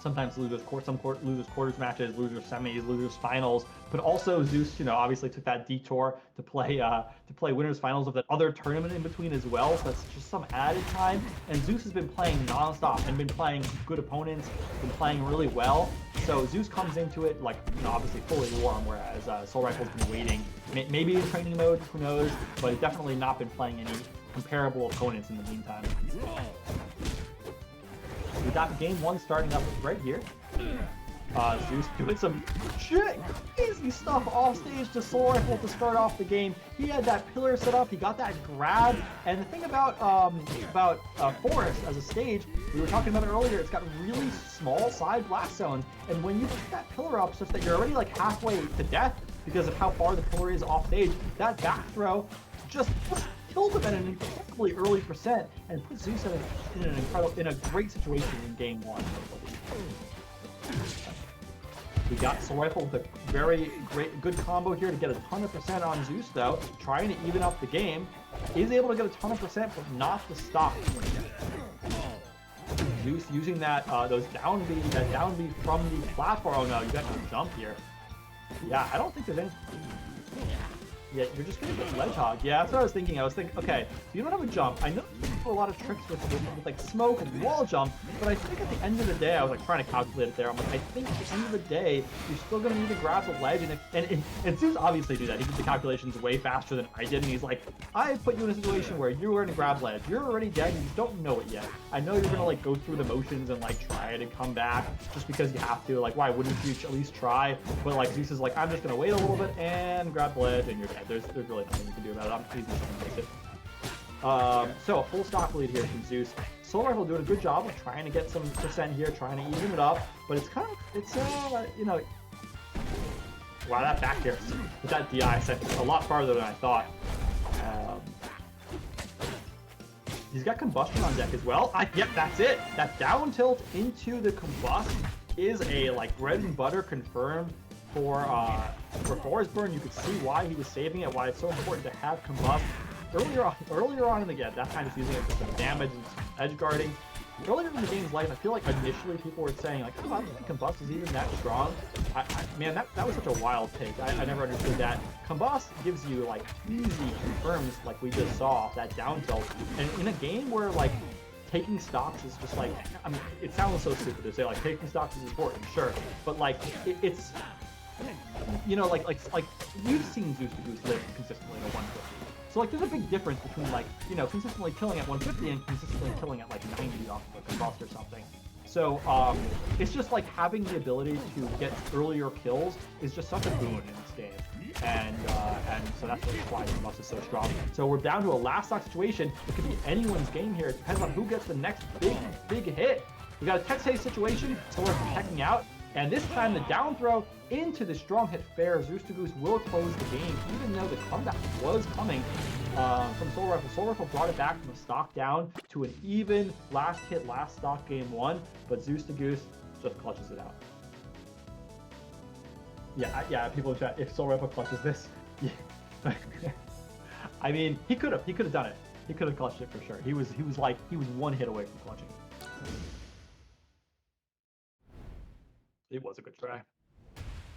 sometimes losers quarters matches, losers semis, losers finals. But also Zeus, you know, obviously took that detour to play winners finals of that other tournament in between as well. So that's just some added time. And Zeus has been playing nonstop and been playing good opponents, been playing really well. So Zeus comes into it like, you know, obviously fully warm, whereas Soulrifle's been waiting, maybe in training mode, who knows, but definitely not been playing any comparable opponents in the meantime. We got game one starting up right here. Zeus doing some crazy stuff off stage to Soulrifle to start off the game. He had that pillar set up, he got that grab, and the thing about Forest as a stage, we were talking about it earlier, it's got really small side blast zones, and when you put that pillar up such that you're already like halfway to death because of how far the pillar is off stage, that back throw just killed him at an incredibly early percent and put Zeus in a great situation in game one. We got Soulrifle with a very good combo here to get a ton of percent on Zeus though, trying to even up the game. Is able to get a ton of percent, but not the stock. Zeus using that down B from the platform. Oh no, you got to jump here. Yeah, I don't think there's any. Yeah, you're just gonna get ledge hog. Yeah, that's what I was thinking. I was thinking, okay, so you don't have a jump. I know you do a lot of tricks with like smoke and wall jump, but I think at the end of the day, I was like trying to calculate it there. I'm like, I think at the end of the day, you're still gonna need to grab the ledge, and Zeus obviously do that. He did the calculations way faster than I did, and he's like, I put you in a situation where you're going to grab ledge. You're already dead, and you don't know it yet. I know you're gonna like go through the motions and like try it and come back just because you have to. Like, why wouldn't you at least try? But like Zeus is like, I'm just gonna wait a little bit and grab the ledge, and you're dead. There's really nothing you can do about it. I'm easy to make it. So a full stock lead here from Zeus. Soulrifle doing a good job of trying to get some percent here, trying to even it up, but it's kind of, you know, wow, that back here with that DI sent a lot farther than I thought. He's got combustion on deck as well. Yep, that's it. That down tilt into the combust is a like bread and butter confirmed for Forsburn. You could see why he was saving it, why it's so important to have combust. Earlier on in the game, that time is using it for some damage and some edge guarding. Earlier in the game's life, I feel like initially people were saying like, oh, I don't think combust is even that strong. Man, that was such a wild take. I never understood that. Combust gives you like easy confirms, like we just saw, that down tilt. And in a game where like taking stocks is just like, I mean, it sounds so stupid to say like taking stocks is important, sure, but like it's, you know, like you've seen ZeusDahGoose live consistently at 150. So like there's a big difference between like, you know, consistently killing at 150 and consistently killing at like 90 off of a combust or something. So it's just like having the ability to get earlier kills is just such a boon in this game. And so that's why combust is so strong. So we're down to a last stock situation. It could be anyone's game here. It depends on who gets the next big hit. We got a tech save situation, so we're protecting out. And this time the down throw into the strong hit fair. ZeusDahGoose will close the game, even though the comeback was coming from Soulrifle. Soulrifle brought it back from a stock down to an even last hit, last stock game one, but ZeusDahGoose just clutches it out. Yeah, people in chat, if Soulrifle clutches this, yeah. I mean, he could have done it. He could have clutched it for sure. He was one hit away from clutching. It was a good try.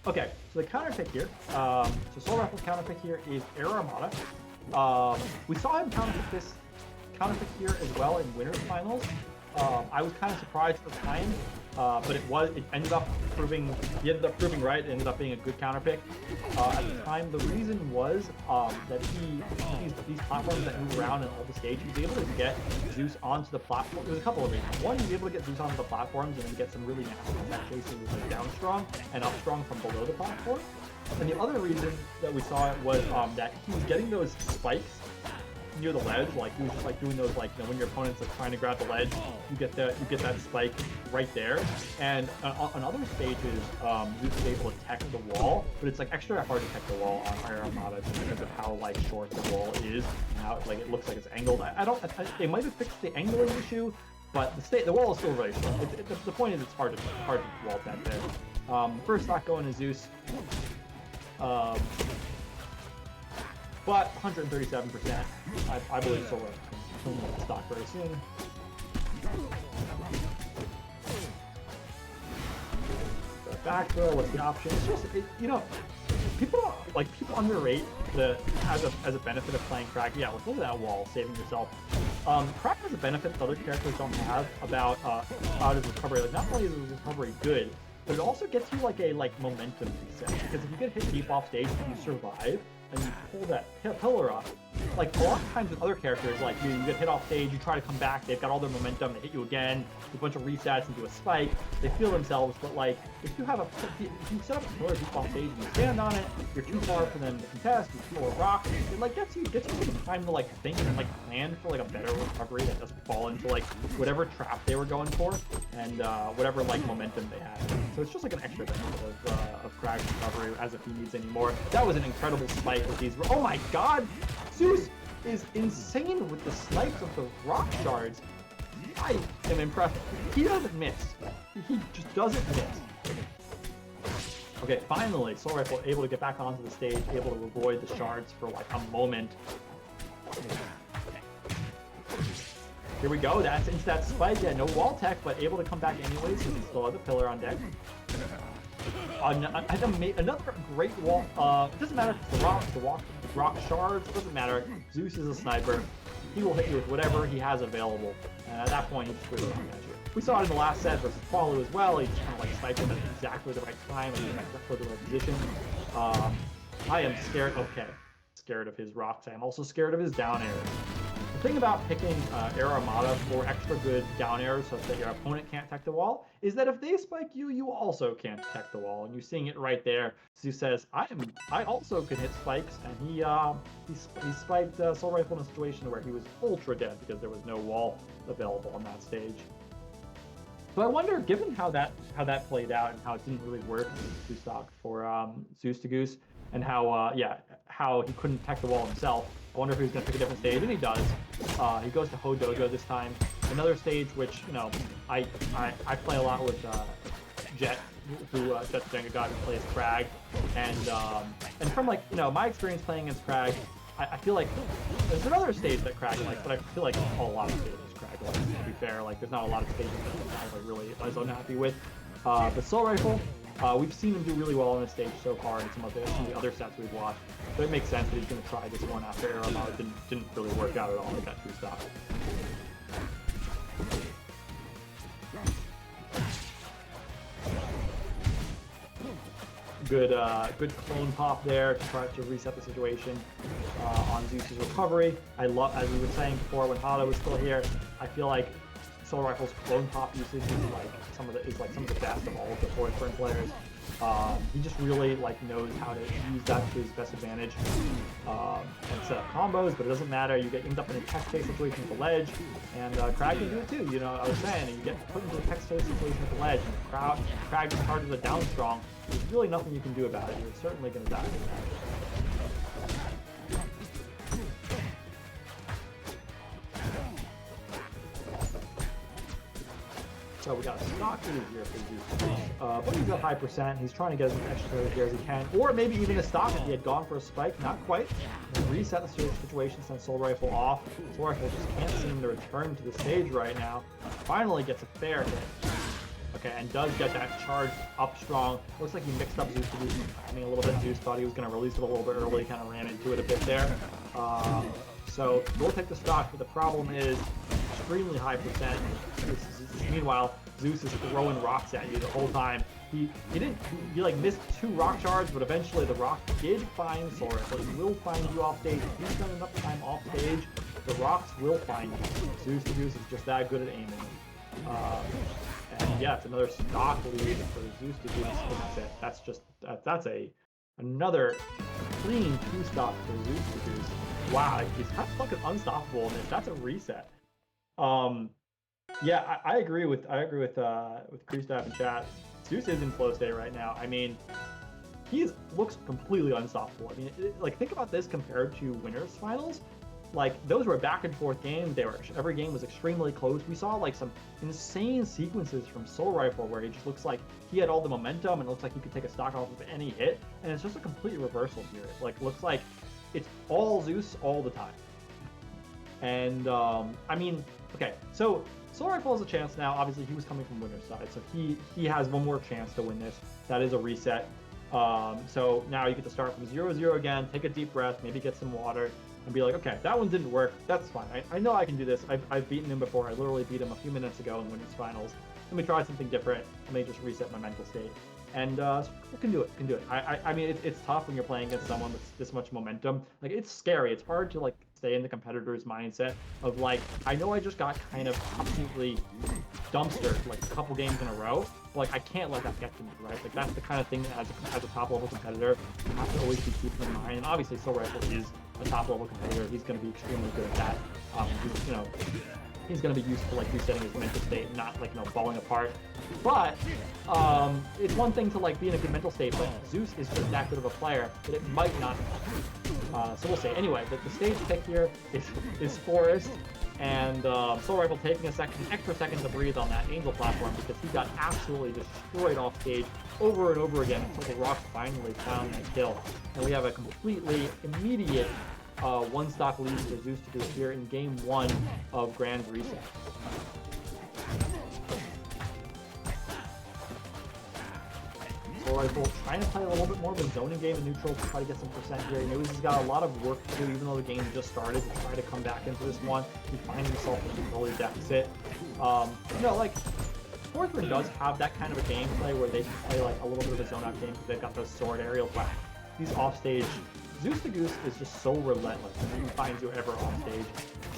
Okay, so the counter pick here, so Soulrifle's counter pick here is Air Armada. We saw him counter pick here as well in winners finals. I was kind of surprised at the time, but it ended up proving right. It ended up being a good counter pick. At the time, the reason was that these platforms that move around in all the stages, he was able to get Zeus onto the platform. There's a couple of reasons. One, he was able to get Zeus onto the platforms and then get some really nasty attack chasing with like down strong and up strong from below the platform. And the other reason that we saw it was that he was getting those spikes near the ledge, like he was just like doing those, like, you know, when your opponent's like trying to grab the ledge, you get that spike right there. And on other stages, Zeus is able to tech the wall, but it's like extra hard to tech the wall on Air Armada just because of how like short the wall is and how like it looks like it's angled. They might have fixed the angling issue, but the wall is still really short. The point is it's hard to wall tech there. First stock going to Zeus. But 137%, I believe Soulrifle will stock very soon. back throw, what's the option? It's just, you know, people underrate as a benefit of playing Kragg. Yeah, look at that wall, saving yourself. Kragg has a benefit that other characters don't have about his recovery. Like, not only is his recovery good, but it also gets you like a momentum reset. Because if you get hit deep off stage and you survive, and you pull that pillar up, like a lot of times with other characters, like you get hit off stage, you try to come back, they've got all their momentum, they hit you again, a bunch of resets and do a spike, they feel themselves, but like if you set up a pillar deep off stage and you stand on it, you're too far for them to contest, you throw a rock, it like gets you some time to like think and like plan for like a better recovery that doesn't fall into like whatever trap they were going for and whatever like momentum they had. So it's just like an extra benefit of Kragg's recovery as if he needs any more. That was an incredible spike with these. Oh my god! Zeus is insane with the snipes of the rock shards. I am impressed. He doesn't miss. He just doesn't miss. Okay, finally, Soulrifle able to get back onto the stage, able to avoid the shards for like a moment. Here we go. That's into that spike. Yeah, no wall tech, but able to come back anyways because he still has the pillar on deck. Another great wall. It doesn't matter if it's the rock shards. It doesn't matter. Zeus is a sniper. He will hit you with whatever he has available. And at that point, he's just really looking at you. We saw it in the last set versus Palu as well. He just kind of like sniped him at exactly the right time and exactly the right position. I am scared. Okay, scared of his rocks. I am also scared of his down airs. The thing about picking Air Armada for extra good down airs so that your opponent can't tech the wall is that if they spike you, you also can't tech the wall. And you're seeing it right there. Zeus says, I also can hit spikes, and he spiked Soulrifle in a situation where he was ultra dead because there was no wall available on that stage. So I wonder, given how that played out and how it didn't really work in ZeusDahGoose for ZeusDahGoose, and how he couldn't tech the wall himself, I wonder if he was going to pick a different stage, and he does. He goes to Ho Dojo this time. Another stage which, you know, I play a lot with Jet, who ZeusDahGoose who plays Kragg, and from like, you know, my experience playing against Kragg, I feel like there's another stage that Kragg likes, but I feel like a lot of stages Kragg likes, to be fair. Like, there's not a lot of stages that Kragg really is unhappy with. But Soulrifle, we've seen him do really well on this stage so far in some of the other sets we've watched. So it makes sense that he's going to try this one after Air Armada didn't really work out at all. He got 2 stops. Good clone pop there to try to reset the situation on Zeus's recovery. I love, as we were saying before when Hada was still here, I feel like Soulrifle's clone pop usage is like some of the best of all of the Forsburn players. He just really like knows how to use that to his best advantage and set up combos, but it doesn't matter. You end up in a tech-based situation with the ledge, and Kragg can do it too. You know, I was saying, you get put into a tech-based situation with the ledge, and Kragg just charges a down strong. There's really nothing you can do about it. You're certainly going to die with that. So we got a stock lead here for ZeusDahGoose. But he's at high percent. He's trying to get as much extra here as he can. Or maybe even a stock if he had gone for a spike. Not quite. Reset the situation, send Soulrifle off. Soulrifle just can't seem to return to the stage right now. Finally gets a fair hit. Okay, and does get that charge up strong. Looks like he mixed up ZeusDahGoose timing a little bit. Zeus thought he was going to release it a little bit early, kind of ran into it a bit there. So we'll take the stock, but the problem is extremely high percent. Meanwhile, Zeus is throwing rocks at you the whole time. He like missed 2 rock shards, but eventually the rock did find Soulrifle. He will find you off stage. If you spend enough time off stage, the rocks will find you. ZeusDahGoose is just that good at aiming. And yeah, it's another stock lead for ZeusDahGoose. That's another clean 2 stock for ZeusDahGoose. Wow, he's kind of fucking unstoppable in this. That's a reset. Yeah, I agree with Crew Staff and chat. Zeus is in flow state right now. I mean, he looks completely unstoppable. I mean, like, think about this compared to winners finals. Like, those were back and forth games. Every game was extremely close. We saw like some insane sequences from Soulrifle where he just looks like he had all the momentum and looks like he could take a stock off of any hit. And it's just a complete reversal here. It looks like it's all Zeus all the time. And I mean, okay, so Soulrifle has a chance now. Obviously, he was coming from winner's side, so he has one more chance to win this. That is a reset. So now you get to start from 0-0 again, take a deep breath, maybe get some water, and be like, okay, that one didn't work. That's fine. I know I can do this. I've beaten him before. I literally beat him a few minutes ago in winners finals. Let me try something different. Let me just reset my mental state. And we can do it. Can do it. I mean, it's tough when you're playing against someone with this much momentum. Like, it's scary. It's hard to like stay in the competitor's mindset of like, I know I just got kind of absolutely dumpstered like a couple games in a row. But, like, I can't let that get to me, right? Like, that's the kind of thing that as a top level competitor, you have to always be keeping in mind. And obviously, Soulrifle is a top level competitor. He's going to be extremely good at that. He's going to be used to like resetting his mental state, and not like falling apart. But it's one thing to like be in a good mental state, but Zeus is just that good of a player that it might not. So we'll see. Anyway, the stage pick here is Forest, and Soulrifle taking an extra second to breathe on that Angel platform because he got absolutely destroyed off stage over and over again until the Rock finally found that kill, and we have a completely immediate one stock lead for ZeusDahGoose here in game 1 of Grand Reset. Soulrifle trying to play a little bit more of a zoning game in neutral to try to get some percent here. He knows he's got a lot of work to do even though the game just started to try to come back into this one. He finds himself in an early deficit. Like Forsburn does have that kind of a gameplay where they can play like a little bit of a zone out game because they've got those sword aerials, but he's off stage. ZeusDahGoose is just so relentless when he finds you ever on stage.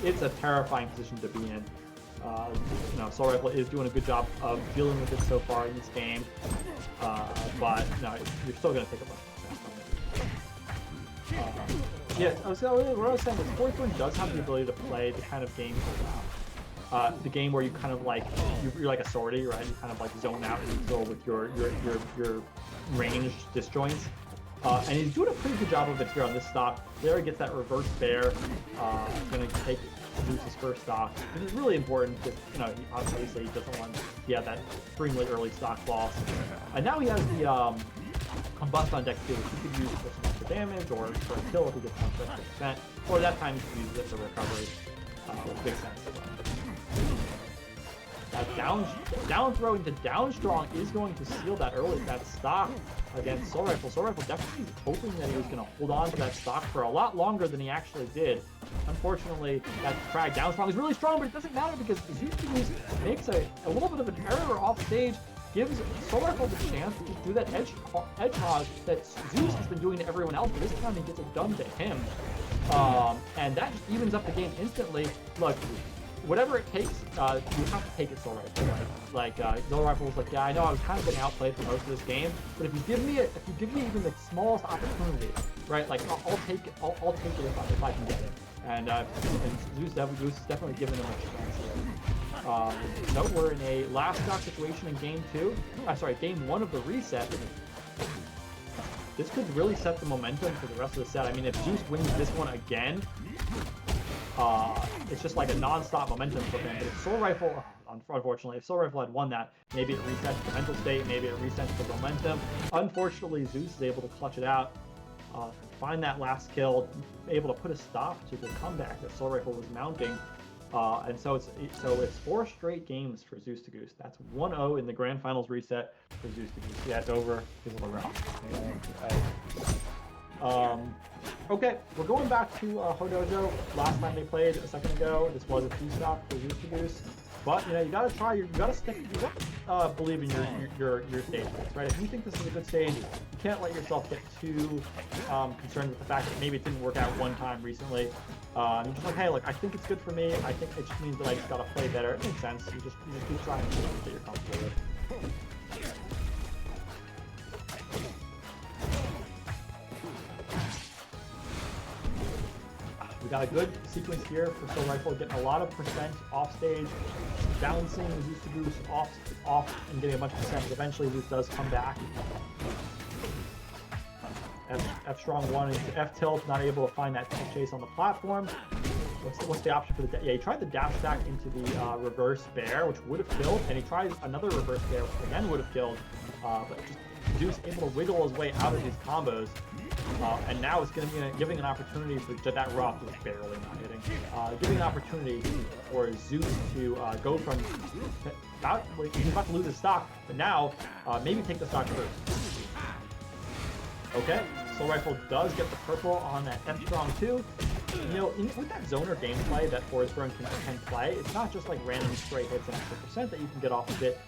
It's a terrifying position to be in. Soulrifle is doing a good job of dealing with it so far in this game, but no, you're still going to take a bunch of success from it. What I was saying is Forsburn does have the ability to play the kind of game, the game where you kind of like you're like a sortie, right? You kind of like zone out and go with your ranged disjoints. And he's doing a pretty good job of it here on this stock. There he gets that reverse bear. Going to take Zeus's first stock, which is really important because, obviously he doesn't want that extremely early stock loss. And now he has the Combust on deck too, which he could use for some extra damage or for a kill if he gets some 50%. Or that time he can use it for recovery, which makes sense. Down throw into down strong is going to seal that stock against Soulrifle. Soulrifle definitely hoping that he was going to hold on to that stock for a lot longer than he actually did. Unfortunately, that Kragg down strong is really strong, but it doesn't matter because ZeusDahGoose makes a little bit of an error off stage, gives Soulrifle the chance to do that edge hodge that Zeus has been doing to everyone else, but this time he gets it done to him. And that just evens up the game instantly. Look, whatever it takes, you have to take it Soulrifle. Like Soulrifle was like, yeah, I know I was kind of getting outplayed for most of this game, but if you give me even the smallest opportunity, right? Like I'll take it if I can get it. And ZeusDahGoose is definitely giving him a chance here. So we're in a last stock situation in game 1 of the reset. This could really set the momentum for the rest of the set. I mean, if Zeus wins this one again, it's just like a non-stop momentum for him. But if Soulrifle, unfortunately, if Soulrifle had won that, maybe it resets the mental state, maybe it resets the momentum. Unfortunately, Zeus is able to clutch it out, find that last kill, able to put a stop to the comeback that Soulrifle was mounting. And so it's 4 straight games for ZeusDahGoose. That's 1-0 in the Grand Finals reset for ZeusDahGoose. Yeah, it's over. It's over. Okay, we're going back to Hodojo. Last time they played a second ago, this was a 2-stop for ZeusDahGoose. But you gotta try. You gotta stick. You gotta believe in your stage picks, right? If you think this is a good stage, you can't let yourself get too concerned with the fact that maybe it didn't work out one time recently. You're just like, hey, look, I think it's good for me. I think it just means that I just gotta play better. It makes sense. You just keep trying to do things that you're comfortable with. We got a good sequence here for Soulrifle, getting a lot of percent off stage, balancing ZeusDahGoose off and getting a bunch of percent, but eventually Zeus does come back. F strong 1 into F tilt, not able to find that chase on the platform. What's the option for the... Yeah, he tried the dash stack into the reverse bear, which would have killed, and he tried another reverse bear, which again would have killed, but just Zeus able to wiggle his way out of these combos, and now it's going to be giving an opportunity for that rock was barely not hitting, giving an opportunity for Zeus to go from he's about to lose his stock, but now maybe take the stock first. Okay, Soulrifle does get the purple on that F-Strong 2. You know, with that zoner gameplay that Forsburn can play, it's not just like random stray hits and extra percent that you can get off of it.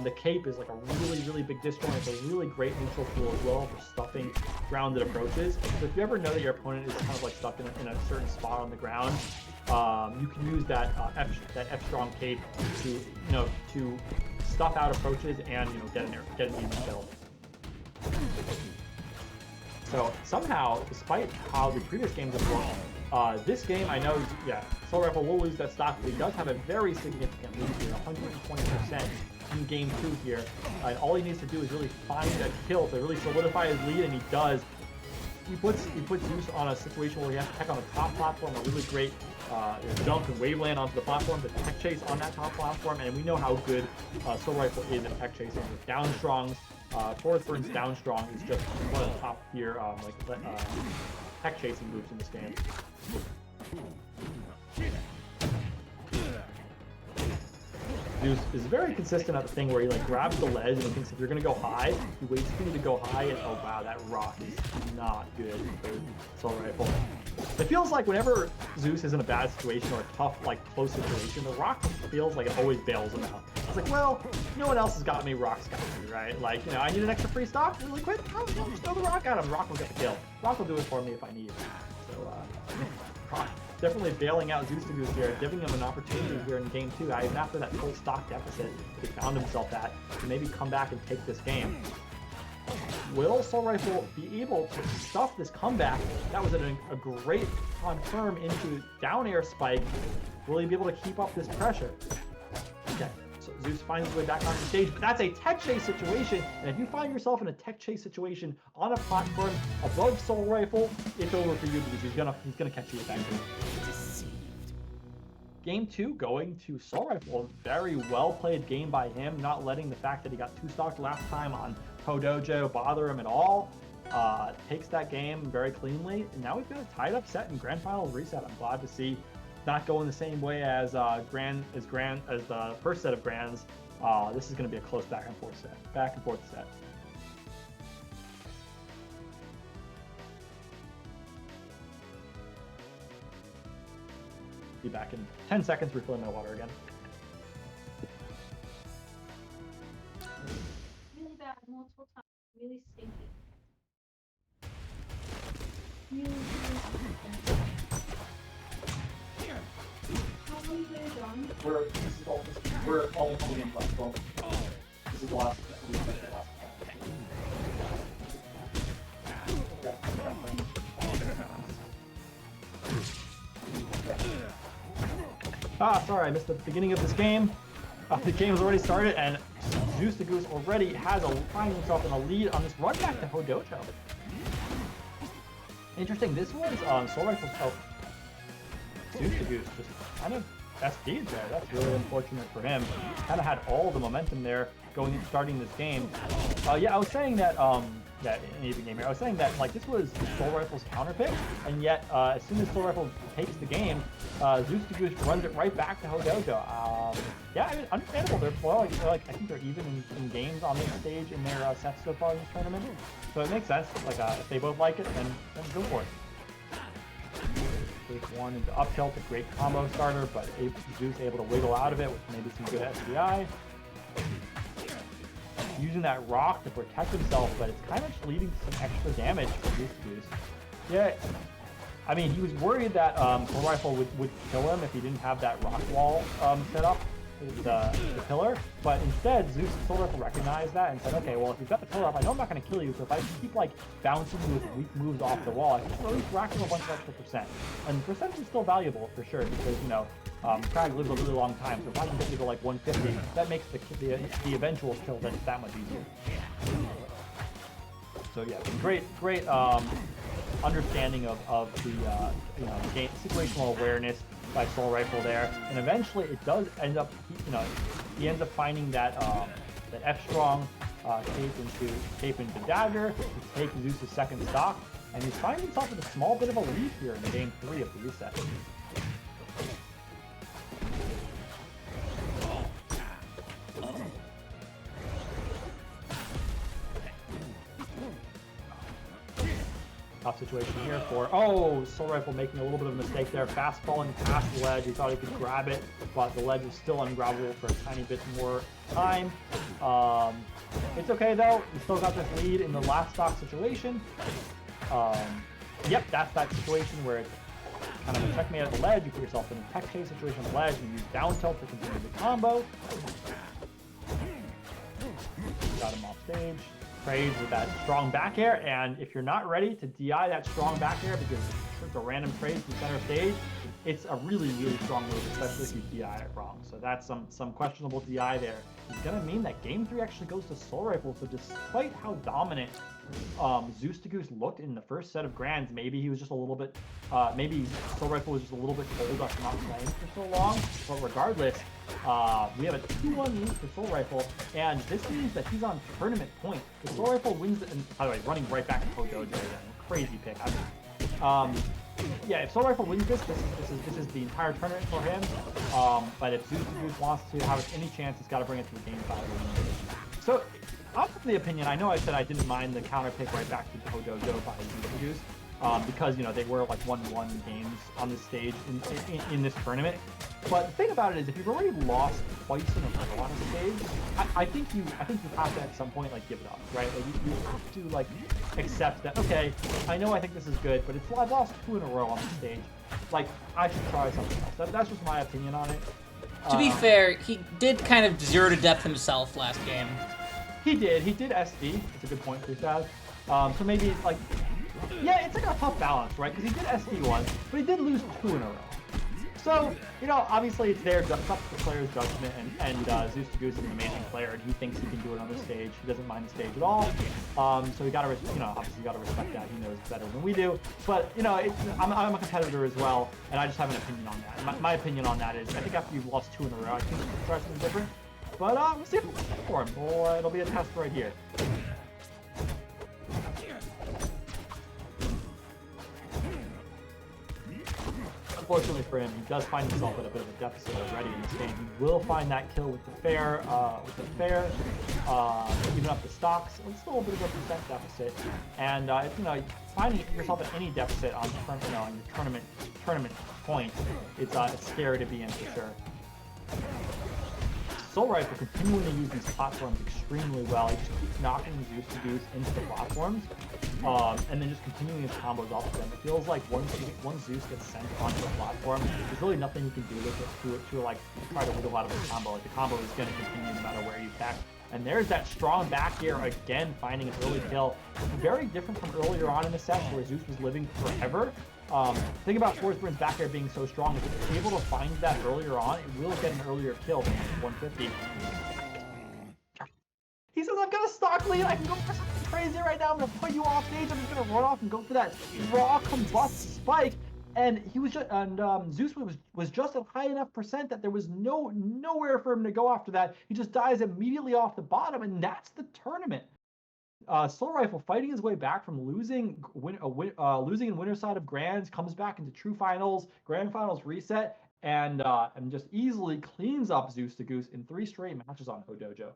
The cape is like a really big disjoint. It's a really great neutral tool as well for stuffing grounded approaches. So if you ever know that your opponent is kind of like stuck in a certain spot on the ground, you can use that F-Strong cape to stuff out approaches and get an even kill. So somehow, despite how the previous games have worked, this game, I know, Soulrifle will lose that stock, but he does have a very significant lead here, 120% in game 2 here. And all he needs to do is really find that kill to really solidify his lead, and he does. He puts Zeus on a situation where he has to tech on the top platform, a really great jump and wave land onto the platform, the tech chase on that top platform, and we know how good Soulrifle is at tech chasing with down strongs. Forsburn's down strong is just one of the top tier tech chasing moves in this game. Zeus is very consistent at the thing where he like grabs the ledge and he thinks if you're gonna go high, he waits for you to go high, and oh wow, that rock is not good for Soulrifle. It feels like whenever Zeus is in a bad situation or a tough, like close situation, the rock feels like it always bails him out. It's like, well, no one else has got me, rock's got me, right? Like, I need an extra free stock really quick. Oh, just throw the rock at him. Rock will get the kill. Rock will do it for me if I need it. So, Rock definitely bailing out ZeusDahGoose here, giving him an opportunity here in game 2, even after that full stock deficit he found himself at, to maybe come back and take this game. Will Soulrifle be able to stuff this comeback? That was a great confirm into down air spike. Will he be able to keep up this pressure? Okay, so Zeus finds his way back on the stage, but that's a tech chase situation, and if you find yourself in a tech chase situation on a platform above Soulrifle, it's over for you because he's gonna catch you eventually. Game 2 going to Soulrifle. Very well played game by him, not letting the fact that he got 2 stocks last time on Dojo bother him at all. Takes that game very cleanly, and now we've got a tied up set in Grand Finals reset. I'm glad to see not going the same way as the first set of Grands. This is going to be a close back and forth set. Be back in 10 seconds, refilling my water again. Really bad, multiple times, really stinky. Really stinky. How long is it done? We're all in left. Well, this is the last. Sorry, I missed the beginning of this game. The game has already started, and ZeusDahGoose already finds himself in a lead on this run back to Dojo. Interesting, this was Soulrifle's ZeusDahGoose just kind of SD'd there. That's really unfortunate for him. Kind of had all the momentum there starting this game. I was saying that in even game here, I was saying that like this was Soulrifle's counter pick, and yet as soon as Soulrifle takes the game, ZeusDahGoose runs it right back to Dojo. I mean, understandable. I think they're even in games on this stage in their sets so far in this tournament. So it makes sense. Like if they both like it, then go for it. Take one into up tilt, a great combo starter, but Zeus able to wiggle out of it with maybe some good SDI. Using that rock to protect himself, but it's kind of leading to some extra damage for ZeusDahGoose. Yeah, I mean, he was worried that Soulrifle would kill him if he didn't have that rock wall set up, the pillar, but instead Soulrifle recognized that and said, okay, well, if you've got the pillar up, I know I'm not going to kill you, so if I keep like bouncing you with weak moves off the wall, I can at least rack him a bunch of extra percent. And percent is still valuable for sure, because Kragg lives a really long time, so if I can get you to like 150, that makes the eventual kill that much easier. So yeah, great understanding of the game, situational awareness, by Soulrifle there, and eventually it does end up, he ends up finding that that F strong cape into dagger to take Zeus's second stock, and he's finding himself with a small bit of a lead here in game 3 of the reset. Tough situation here for, Soulrifle making a little bit of a mistake there, fast falling past the ledge. He thought he could grab it, but the ledge is still ungrabbable for a tiny bit more time. It's okay though, he still got this lead in the last stock situation. Yep, that's that situation where it's kind of a checkmate at the ledge. You put yourself in a tech chase situation on the ledge and use down tilt to continue the combo. Got him off stage. Praise with that strong back air, and if you're not ready to DI that strong back air because it's a random trade from center stage, it's a really, really strong move, especially if you DI it wrong. So that's some questionable DI there. It's going to mean that game 3 actually goes to Soulrifle. So despite how dominant ZeusDahGoose looked in the first set of grands, maybe he was just a little bit, maybe Soulrifle was just a little bit cold after not playing for so long. But regardless, we have a 2-1 lead for Soulrifle, and this means that he's on tournament point. If Soulrifle wins, and by the way, running right back to Dojo again, crazy pick. Yeah, if Soulrifle wins this is the entire tournament for him. But if ZeusDahGoose wants to have any chance, he's got to bring it to the game 5. So, I'm of the opinion, I know I said I didn't mind the counter pick right back to Dojo by ZeusDahGoose, because they were like 1-1 games on this stage in this tournament. But the thing about it is, if you've already lost twice in a row on a stage, I think you have to at some point give it up, right? Like you have to accept that, okay, I know I think this is good, but I've lost 2 in a row on the stage. I should try something else. That's just my opinion on it. To be fair, he did kind of 0 to depth himself last game. He did SD. It's a good point, Kragg. So maybe yeah, it's a tough balance, right? Because he did SD once, but he did lose 2 in a row. So, obviously it's it's up to the player's judgment, and ZeusDahGoose is an amazing player, and he thinks he can do it on the stage. He doesn't mind the stage at all. So we gotta, obviously you gotta respect that. He knows better than we do. But, I'm a competitor as well, and I just have an opinion on that. My opinion on that is, I think after you've lost 2 in a row, I think you can try something different. But we'll see if it's for him. It'll be a test right here. Unfortunately for him, he does find himself at a bit of a deficit already in this game. He will find that kill with the fair, even up the stocks. It's still a bit of a percent deficit, and finding yourself at any deficit on your tournament point, it's scary to be in for sure. Soulrifle continuing to use these platforms extremely well. He just keeps knocking ZeusDahGoose into the platforms, and then just continuing his combos off of them. It feels like once Zeus gets sent onto the platform, there's really nothing you can do with it to try to wiggle out of the combo. The combo is going to continue no matter where you attack. And there's that strong back air again, finding an early kill. Very different from earlier on in the set where Zeus was living forever. Think about Forsburn's back air being so strong. If it's able to find that earlier on, it will get an earlier kill than 150. He says, I've got a stock lead. I can go for something crazy right now. I'm going to put you off stage. I'm just going to run off and go for that raw combust spike. And he was just, Zeus was just at high enough percent that there was nowhere for him to go after that. He just dies immediately off the bottom, and that's the tournament. Soulrifle fighting his way back from losing in winner side of grands, comes back into true finals, grand finals reset, and just easily cleans up ZeusDahGoose in 3 straight matches on Dojo.